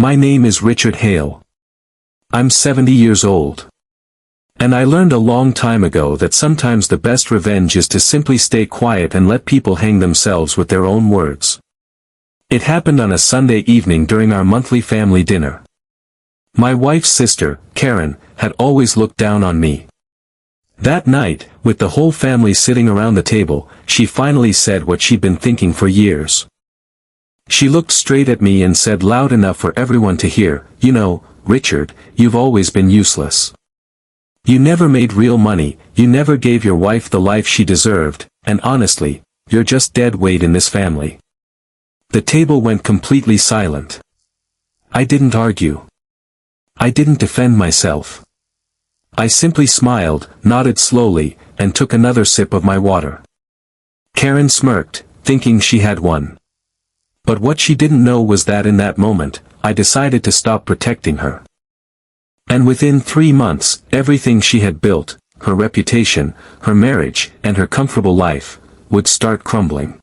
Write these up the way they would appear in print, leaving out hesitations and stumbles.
My name is Richard Hale. I'm 70 years old. And I learned a long time ago that sometimes the best revenge is to simply stay quiet and let people hang themselves with their own words. It happened on a Sunday evening during our monthly family dinner. My wife's sister, Karen, had always looked down on me. That night, with the whole family sitting around the table, she finally said what she'd been thinking for years. She looked straight at me and said loud enough for everyone to hear, "You know, Richard, you've always been useless. You never made real money, you never gave your wife the life she deserved, and honestly, you're just dead weight in this family." The table went completely silent. I didn't argue. I didn't defend myself. I simply smiled, nodded slowly, and took another sip of my water. Karen smirked, thinking she had won. But what she didn't know was that in that moment, I decided to stop protecting her. And within 3 months, everything she had built, her reputation, her marriage, and her comfortable life, would start crumbling.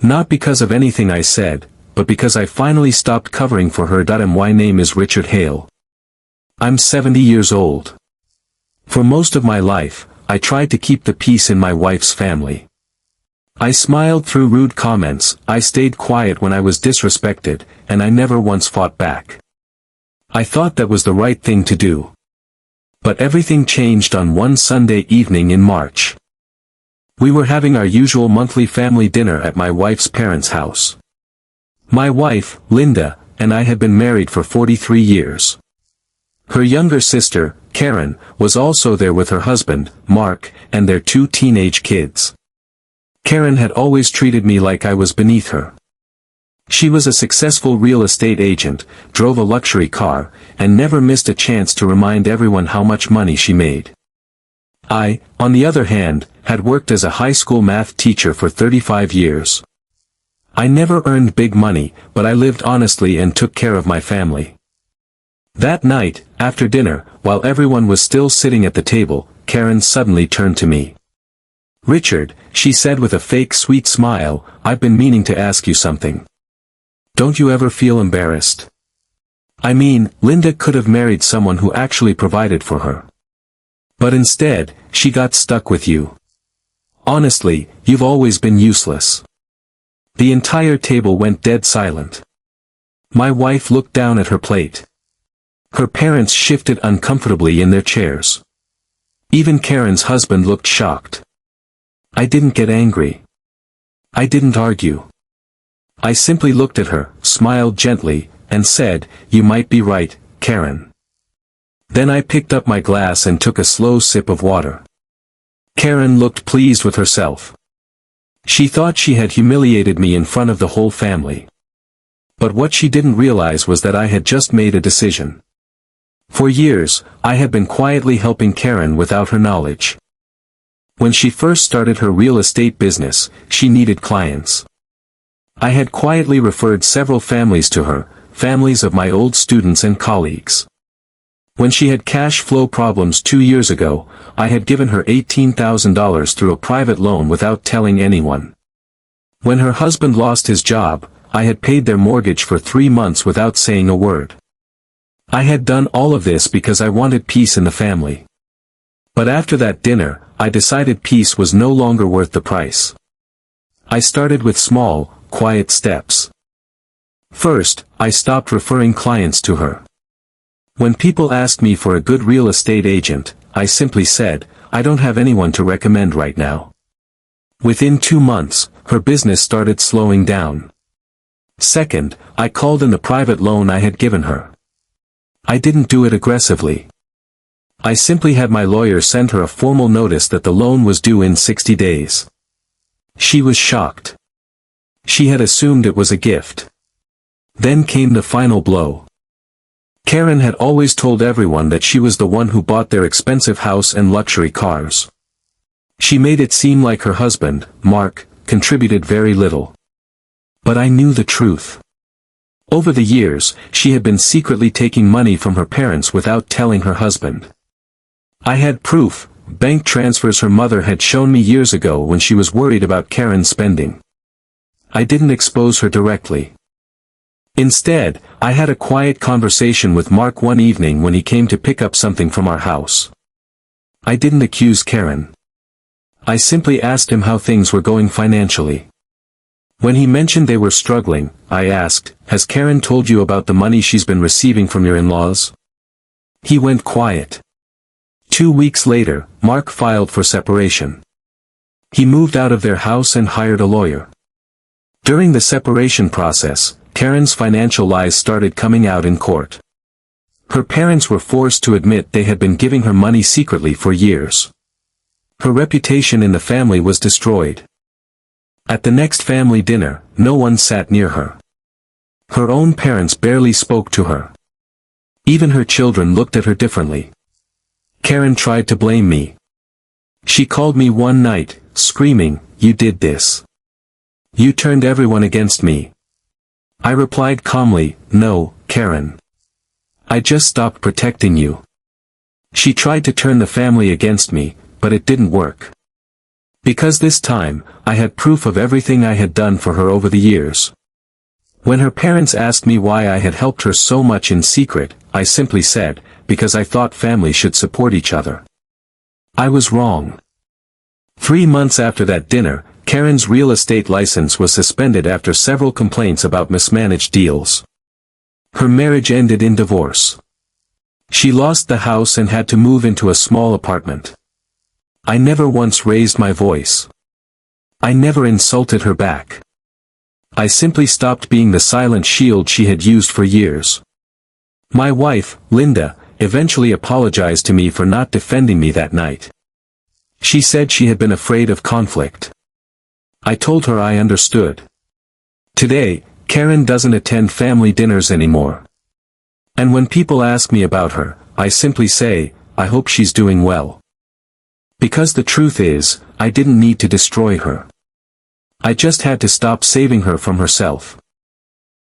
Not because of anything I said, but because I finally stopped covering for her. My name is Richard Hale. I'm 70 years old. For most of my life, I tried to keep the peace in my wife's family. I smiled through rude comments, I stayed quiet when I was disrespected, and I never once fought back. I thought that was the right thing to do. But everything changed on one Sunday evening in March. We were having our usual monthly family dinner at my wife's parents' house. My wife, Linda, and I had been married for 43 years. Her younger sister, Karen, was also there with her husband, Mark, and their 2 teenage kids. Karen had always treated me like I was beneath her. She was a successful real estate agent, drove a luxury car, and never missed a chance to remind everyone how much money she made. I, on the other hand, had worked as a high school math teacher for 35 years. I never earned big money, but I lived honestly and took care of my family. That night, after dinner, while everyone was still sitting at the table, Karen suddenly turned to me. "Richard," she said with a fake sweet smile, "I've been meaning to ask you something. Don't you ever feel embarrassed? I mean, Linda could have married someone who actually provided for her. But instead, she got stuck with you. Honestly, you've always been useless." The entire table went dead silent. My wife looked down at her plate. Her parents shifted uncomfortably in their chairs. Even Karen's husband looked shocked. I didn't get angry. I didn't argue. I simply looked at her, smiled gently, and said, "You might be right, Karen." Then I picked up my glass and took a slow sip of water. Karen looked pleased with herself. She thought she had humiliated me in front of the whole family. But what she didn't realize was that I had just made a decision. For years, I had been quietly helping Karen without her knowledge. When she first started her real estate business, she needed clients. I had quietly referred several families to her, families of my old students and colleagues. When she had cash flow problems 2 years ago, I had given her $18,000 through a private loan without telling anyone. When her husband lost his job, I had paid their mortgage for 3 months without saying a word. I had done all of this because I wanted peace in the family. But after that dinner, I decided peace was no longer worth the price. I started with small, quiet steps. First, I stopped referring clients to her. When people asked me for a good real estate agent, I simply said, "I don't have anyone to recommend right now." Within 2 months, her business started slowing down. Second, I called in the private loan I had given her. I didn't do it aggressively. I simply had my lawyer send her a formal notice that the loan was due in 60 days. She was shocked. She had assumed it was a gift. Then came the final blow. Karen had always told everyone that she was the one who bought their expensive house and luxury cars. She made it seem like her husband, Mark, contributed very little. But I knew the truth. Over the years, she had been secretly taking money from her parents without telling her husband. I had proof, bank transfers her mother had shown me years ago when she was worried about Karen's spending. I didn't expose her directly. Instead, I had a quiet conversation with Mark one evening when he came to pick up something from our house. I didn't accuse Karen. I simply asked him how things were going financially. When he mentioned they were struggling, I asked, "Has Karen told you about the money she's been receiving from your in-laws?" He went quiet. 2 weeks later, Mark filed for separation. He moved out of their house and hired a lawyer. During the separation process, Karen's financial lies started coming out in court. Her parents were forced to admit they had been giving her money secretly for years. Her reputation in the family was destroyed. At the next family dinner, no one sat near her. Her own parents barely spoke to her. Even her children looked at her differently. Karen tried to blame me. She called me one night, screaming, "You did this. You turned everyone against me." I replied calmly, "No, Karen. I just stopped protecting you." She tried to turn the family against me, but it didn't work. Because this time, I had proof of everything I had done for her over the years. When her parents asked me why I had helped her so much in secret, I simply said, "Because I thought families should support each other." I was wrong. 3 months after that dinner, Karen's real estate license was suspended after several complaints about mismanaged deals. Her marriage ended in divorce. She lost the house and had to move into a small apartment. I never once raised my voice. I never insulted her back. I simply stopped being the silent shield she had used for years. My wife, Linda, eventually apologized to me for not defending me that night. She said she had been afraid of conflict. I told her I understood. Today, Karen doesn't attend family dinners anymore. And when people ask me about her, I simply say, "I hope she's doing well." Because the truth is, I didn't need to destroy her. I just had to stop saving her from herself.